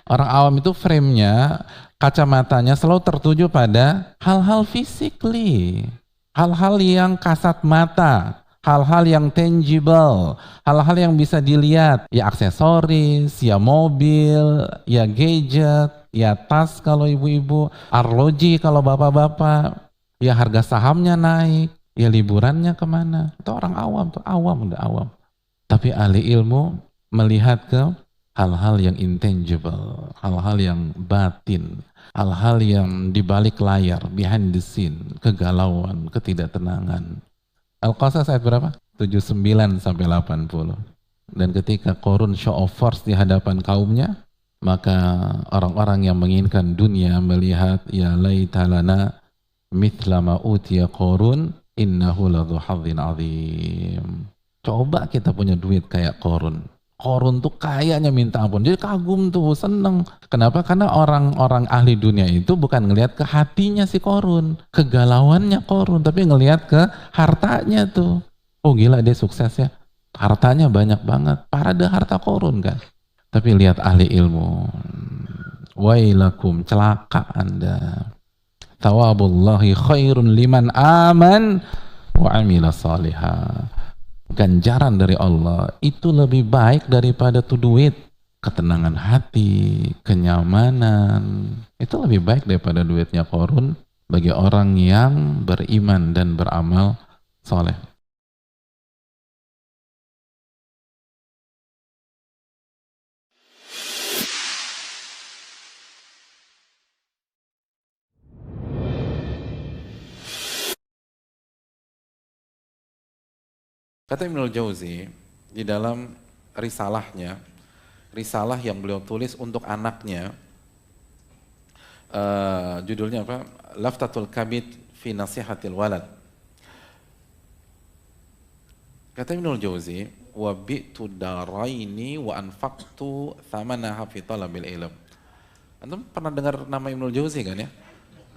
Orang awam itu frame-nya, kacamatanya selalu tertuju pada hal-hal physically, hal-hal yang kasat mata, hal-hal yang tangible, hal-hal yang bisa dilihat, ya aksesoris, ya mobil, ya gadget, ya tas kalau ibu-ibu, arloji kalau bapak-bapak, ya harga sahamnya naik, ya liburannya kemana. Itu orang awam tuh, awam udah awam. Tapi ahli ilmu melihat ke hal-hal yang intangible, hal-hal yang batin, hal-hal yang di balik layar, behind the scene, kegalauan, ketidaktenangan. Al-Qasas ayat berapa? 79 sampai 80. Dan ketika Korun show of force di hadapan kaumnya, maka orang-orang yang menginginkan dunia melihat ya laitalana mithla ma utiya Korun innahu ladzu hadzin azim. Coba kita punya duit kayak Korun. Korun tuh kayaknya minta ampun. Jadi kagum tuh, seneng. Kenapa? Karena orang-orang ahli dunia itu bukan ngelihat ke hatinya si Korun, kegalauannya Korun, tapi ngelihat ke hartanya tuh. Oh gila dia sukses ya. Hartanya banyak banget. Parade harta Korun kan. Tapi lihat ahli ilmu. Wailakum, celaka Anda. Tawabullahi khairun liman aman wa amila salihah. Ganjaran dari Allah itu lebih baik daripada tuh duit. Ketenangan hati, kenyamanan, itu lebih baik daripada duitnya Korun bagi orang yang beriman dan beramal soleh. Kata Ibnul Jauzi di dalam risalahnya, risalah yang beliau tulis untuk anaknya, judulnya apa? Laftatul Kabid fi Nasihatil Walad. Kata Ibnul Jauzi, wa bi'tu daraini wa anfaqtu thamanaha fi talabil ilm. Antum pernah dengar nama Ibnul Jauzi kan ya?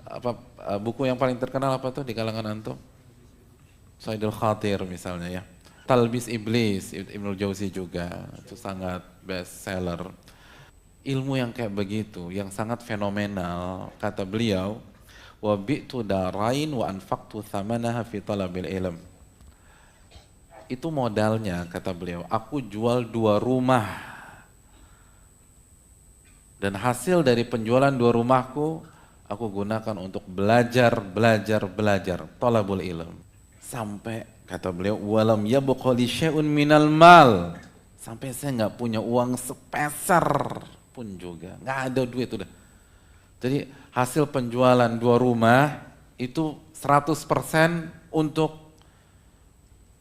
Apa buku yang paling terkenal apa tuh di kalangan antum? Saidul Khatir misalnya ya. Talbis Iblis, Ibnul Jauzi juga, itu sangat best seller. Ilmu yang kayak begitu, yang sangat fenomenal, kata beliau, wa bi'tu darain wa anfaqtu thamanaha fi talabil ilm. Itu modalnya, kata beliau, aku jual 2 rumah. Dan hasil dari penjualan 2 rumahku, aku gunakan untuk belajar, talabul ilm. Sampai kata beliau, walam yabqa li syai'un minal mal. Sampai saya nggak punya uang sepeser pun juga, nggak ada duit udah. Jadi hasil penjualan 2 rumah itu 100% untuk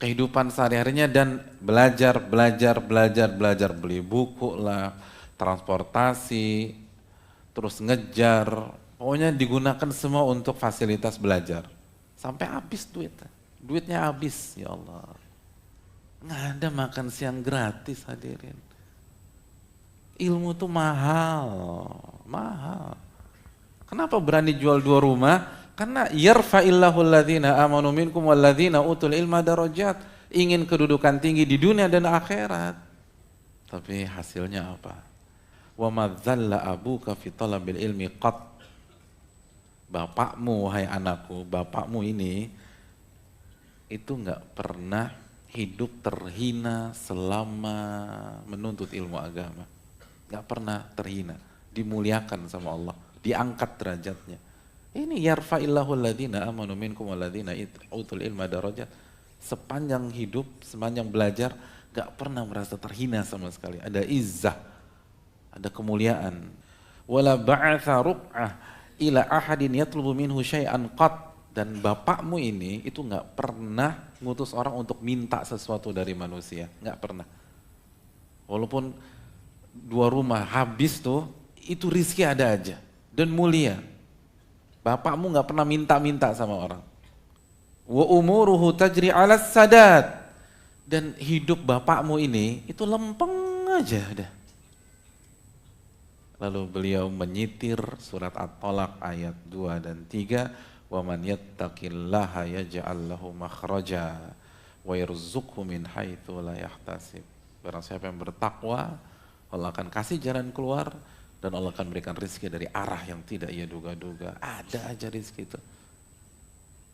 kehidupan sehari-harinya dan belajar, beli buku lah, transportasi, terus ngejar, pokoknya digunakan semua untuk fasilitas belajar. Sampai habis duitnya habis, ya Allah. Nggak ada makan siang gratis hadirin. Ilmu tuh mahal, mahal. Kenapa berani jual 2 rumah? Karena yarfa'illahu alladhina amanu minkum walladhina utul ilma darajat. Ingin kedudukan tinggi di dunia dan akhirat. Tapi hasilnya apa? Wa madzalla abuka fi talabil ilmi qat. Bapakmu, hai anakku, bapakmu ini itu nggak pernah hidup terhina selama menuntut ilmu agama. Nggak pernah terhina, dimuliakan sama Allah, diangkat derajatnya. Ini yarfa'illahu alladhina amanu minkum walladhina utul ilma darajat. Sepanjang hidup, sepanjang belajar, nggak pernah merasa terhina sama sekali. Ada izzah, ada kemuliaan. Wala ba'atha rub'ah ila ahadin yatlubu minhu syai'an qat. Dan bapakmu ini itu nggak pernah ngutus orang untuk minta sesuatu dari manusia, nggak pernah. Walaupun 2 rumah habis tuh, itu rizki ada aja dan mulia. Bapakmu nggak pernah minta-minta sama orang. Wa umuruhu tajri 'alas sadat. Dan hidup bapakmu ini itu lempeng aja dah. Lalu beliau menyitir surat At-Talaq ayat 2 dan 3. Wa man yattaqillaha yaj'al lahu makhraja wa yarzuqhu min haitsu la yahtasib. Barang siapa yang bertakwa, Allah akan kasih jalan keluar Dan Allah akan berikan rezeki dari arah yang tidak ia duga-duga. Ada aja rezeki itu.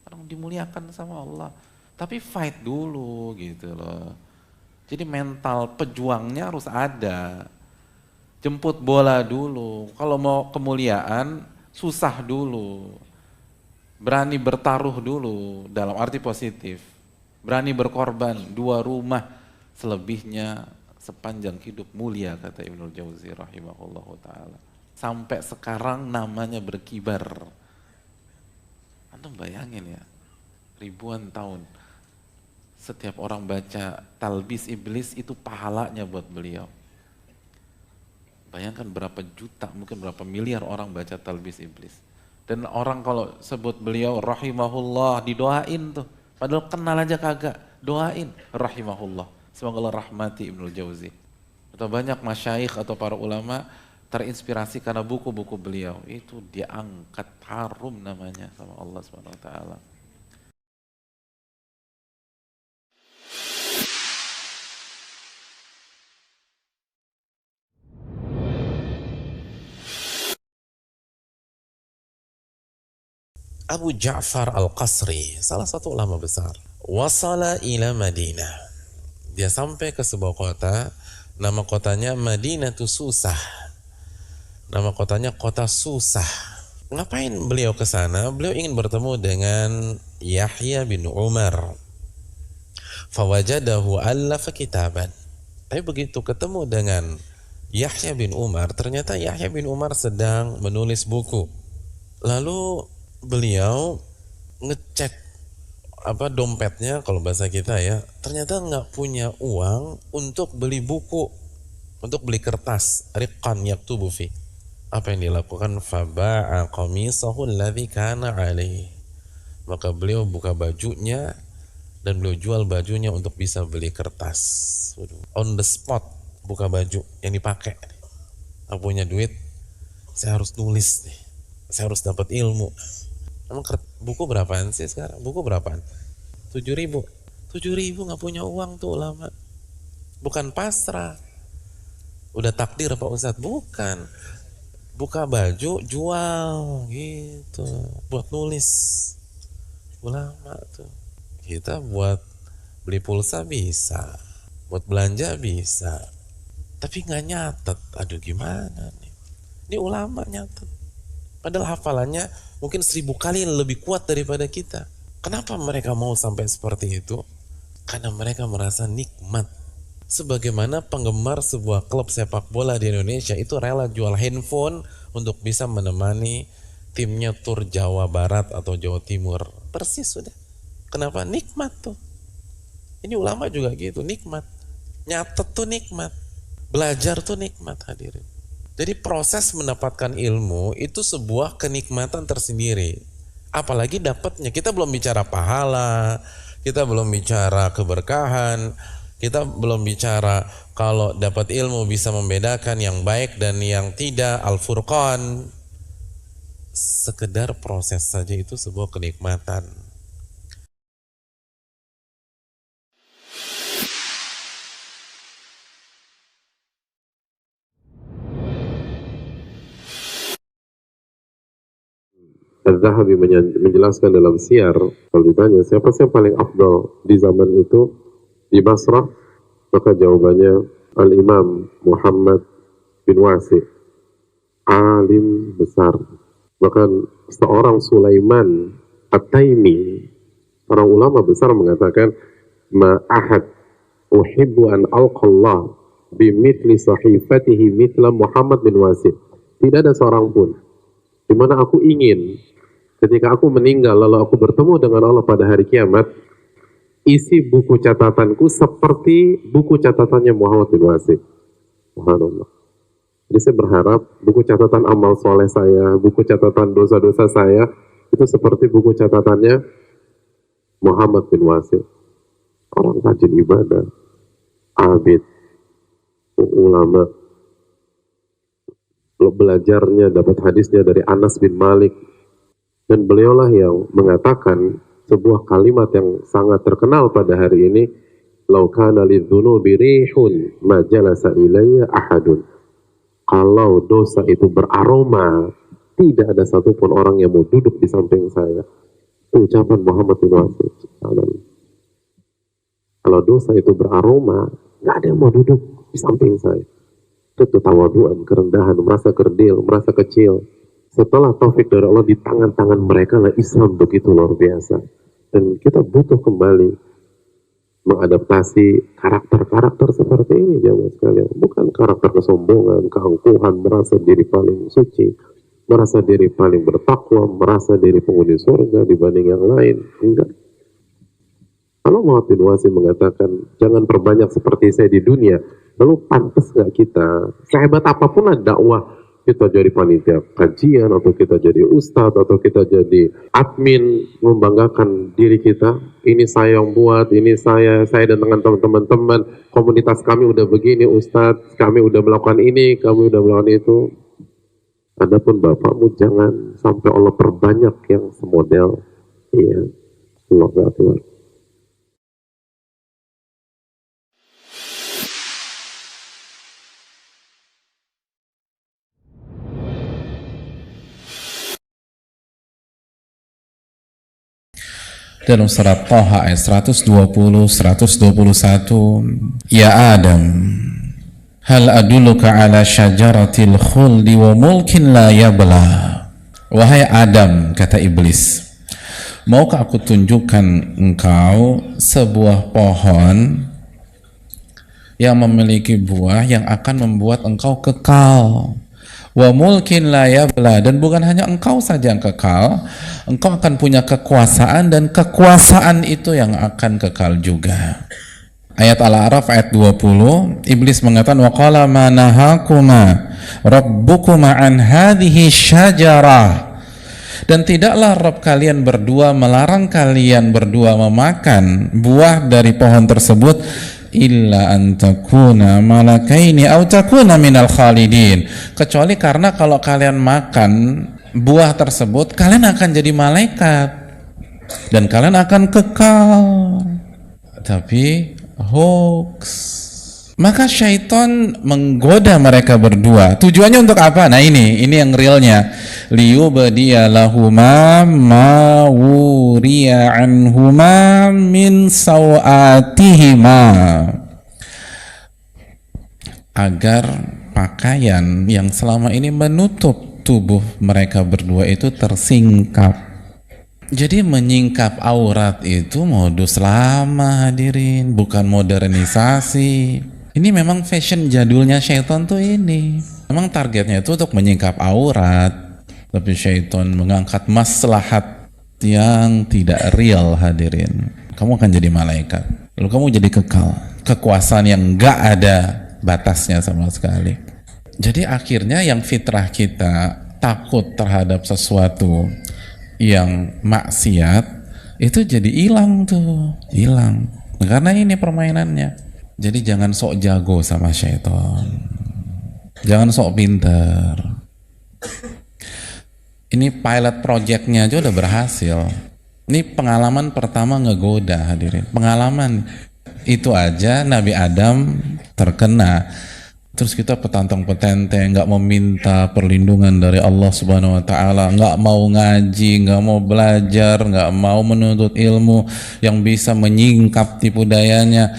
Orang dimuliakan sama Allah. Tapi fight dulu gitu loh. Jadi mental pejuangnya harus ada. Jemput bola dulu. Kalau mau kemuliaan, susah dulu. Berani bertaruh dulu dalam arti positif. Berani berkorban, 2 rumah. Selebihnya sepanjang hidup mulia, kata Ibnul Jauzi rahimahullahu ta'ala. Sampai sekarang namanya berkibar. Antum bayangin ya, ribuan tahun. Setiap orang baca Talbis Iblis itu pahalanya buat beliau. Bayangkan berapa juta, mungkin berapa miliar orang baca Talbis Iblis. Dan orang kalau sebut beliau rahimahullah, didoain tuh. Padahal kenal aja kagak, doain rahimahullah. Semoga Allah rahmati Ibnul Jauzi. Atau banyak masyayikh atau para ulama terinspirasi karena buku-buku beliau. Itu diangkat harum namanya sama Allah Subhanahu wa taala. Abu Ja'far Al-Qasri, salah satu ulama besar. Wasala ila Madinah. Dia sampai ke sebuah kota, nama kotanya Madinatu Susah. Nama kotanya kota Susah. Ngapain beliau ke sana? Beliau ingin bertemu dengan Yahya bin Umar. Fawajadahu allafa kitaban. Tapi begitu ketemu dengan Yahya bin Umar, ternyata Yahya bin Umar sedang menulis buku. Lalu beliau ngecek dompetnya, kalau bahasa kita ya, ternyata nggak punya uang untuk beli buku, untuk beli kertas riqan yaktubu fi. Apa yang dilakukan? Faba'a qamisahu alladhi kana alaihi. Maka beliau buka bajunya dan beliau jual bajunya untuk bisa beli kertas. On the spot buka baju yang dipakai. Aku punya duit, saya harus nulis nih, saya harus dapat ilmu. Emang buku berapaan sih sekarang? Buku berapaan? 7.000. 7.000 nggak punya uang tuh ulama. Bukan pasrah. Udah takdir Pak Ustadz? Bukan. Buka baju, jual gitu. Buat nulis. Ulama tuh. Kita buat beli pulsa bisa. Buat belanja bisa. Tapi nggak nyatet. Aduh gimana nih? Ini ulama nyatet. Padahal hafalannya mungkin 1000 kali lebih kuat daripada kita. Kenapa mereka mau sampai seperti itu? Karena mereka merasa nikmat. Sebagaimana penggemar sebuah klub sepak bola di Indonesia itu rela jual handphone untuk bisa menemani timnya tur Jawa Barat atau Jawa Timur. Persis sudah. Kenapa? Nikmat tuh. Ini ulama juga gitu, nikmat. Nyatet tuh nikmat. Belajar tuh nikmat, hadirin. Jadi proses mendapatkan ilmu itu sebuah kenikmatan tersendiri. Apalagi dapatnya. Kita belum bicara pahala, kita belum bicara keberkahan, kita belum bicara kalau dapat ilmu bisa membedakan yang baik dan yang tidak, Al-Furqan. Sekedar proses saja itu sebuah kenikmatan. Az-Zahabi menjelaskan dalam Siyar, kalau ditanya siapa sih yang paling afdal di zaman itu di Basrah, maka jawabannya Al-Imam Muhammad bin Wasi, alim besar. Bahkan seorang Sulaiman At-Taimi, orang ulama besar, mengatakan ma ahad uhibbu an alqallah bimithli sahifatihi mithla Muhammad bin Wasi. Tidak ada seorang pun di mana aku ingin ketika aku meninggal lalu aku bertemu dengan Allah pada hari kiamat, isi buku catatanku seperti buku catatannya Muhammad bin Wasi. Subhanallah. Jadi saya berharap buku catatan amal soleh saya, buku catatan dosa-dosa saya itu seperti buku catatannya Muhammad bin Wasi. Orang rajin ibadah, abid, ulama. Belajarnya, dapat hadisnya dari Anas bin Malik. Dan beliaulah yang mengatakan sebuah kalimat yang sangat terkenal pada hari ini, "Lau kana lidzunubi rihun ma jalasa ilayya ahadun." Kalau dosa itu beraroma, tidak ada satupun orang yang mau duduk di samping saya. Itu ucapan Muhammad bin Wasil. Kalau dosa itu beraroma, nggak ada yang mau duduk di samping saya. Itu ketawaduan, kerendahan, merasa kerdil, merasa kecil. Setelah taufik dari Allah di tangan-tangan mereka lah Islam begitu luar biasa. Dan kita butuh kembali mengadaptasi karakter-karakter seperti ini, jamaah sekalian. Bukan karakter kesombongan, keangkuhan, merasa diri paling suci, merasa diri paling bertakwa, merasa diri penghuni surga dibanding yang lain. Enggak. Kalau Muhammad bin Wasil mengatakan jangan perbanyak seperti saya di dunia, lalu pantas nggak kita sehebat apapun ada dakwah, kita jadi panitia kajian, atau kita jadi ustadz, atau kita jadi admin, membanggakan diri kita, ini saya yang buat, ini saya dan dengan teman-teman komunitas kami udah begini ustadz, kami udah melakukan ini, kami udah melakukan itu. Adapun bapakmu jangan sampai Allah perbanyak yang semodel. Iya, Allah Akbar. Dalam surat Thaha ayat 120, 121, Ya Adam, hal adulluka ala syajaratil khuldi wa mulkin la yabla. Wahai Adam, kata iblis, maukah aku tunjukkan engkau sebuah pohon yang memiliki buah yang akan membuat engkau kekal, wa mulkin la yabla, dan bukan hanya engkau saja yang kekal, engkau akan punya kekuasaan, dan kekuasaan itu yang akan kekal juga. Ayat Al-A'raf ayat 20, iblis mengatakan wa qala ma nahakuma rabbukuma an hadhihi syajarah, dan tidaklah Rabb kalian berdua melarang kalian berdua memakan buah dari pohon tersebut illa an takuna malakaini aw takuna minal khalidin, kecuali karena kalau kalian makan buah tersebut kalian akan jadi malaikat dan kalian akan kekal. Tapi hoax. Maka syaitan menggoda mereka berdua. Tujuannya untuk apa? Nah ini yang realnya. Liyubdiya lahuma ma wuriya anhuma min sawatihima, agar pakaian yang selama ini menutup tubuh mereka berdua itu tersingkap. Jadi menyingkap aurat itu modus lama, hadirin, bukan modernisasi. Ini memang fashion jadulnya syaitan tuh ini. Memang targetnya itu untuk menyingkap aurat, tapi syaitan mengangkat maslahat yang tidak real, hadirin. Kamu akan jadi malaikat, lalu kamu jadi kekal, kekuasaan yang gak ada batasnya sama sekali. Jadi akhirnya yang fitrah kita takut terhadap sesuatu yang maksiat itu jadi hilang tuh, hilang. Karena ini permainannya. Jadi jangan sok jago sama syaitan, jangan sok pinter. Ini pilot projectnya aja udah berhasil. Ini pengalaman pertama ngegoda, hadirin. Pengalaman itu aja Nabi Adam terkena. Terus kita petantang-petenteng, nggak mau minta perlindungan dari Allah Subhanahu Wa Taala, nggak mau ngaji, nggak mau belajar, nggak mau menuntut ilmu yang bisa menyingkap tipu dayanya.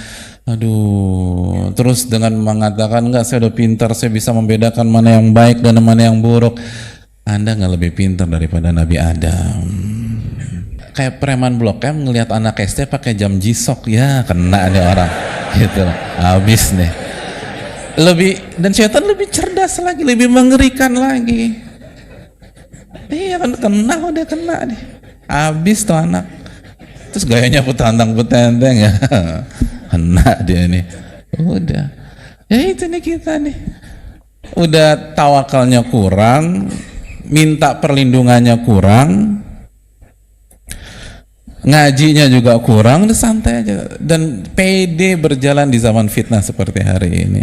Aduh, terus dengan mengatakan enggak, saya udah pintar, saya bisa membedakan mana yang baik dan mana yang buruk. Anda nggak lebih pintar daripada Nabi Adam. Kayak preman Blok M ngelihat anak SD pakai jam G-Shock, ya kena nih orang, gitu, habis nih. Dan syaitan lebih cerdas lagi, lebih mengerikan lagi. Iya kan, udah kena nih, habis tuh anak. Terus gayanya petantang-petenteng ya. Kena dia nih. Udah. Ya itu nih kita nih. Udah tawakalnya kurang, minta perlindungannya kurang, ngajinya juga kurang, udah santai aja. Dan pede berjalan di zaman fitnah seperti hari ini.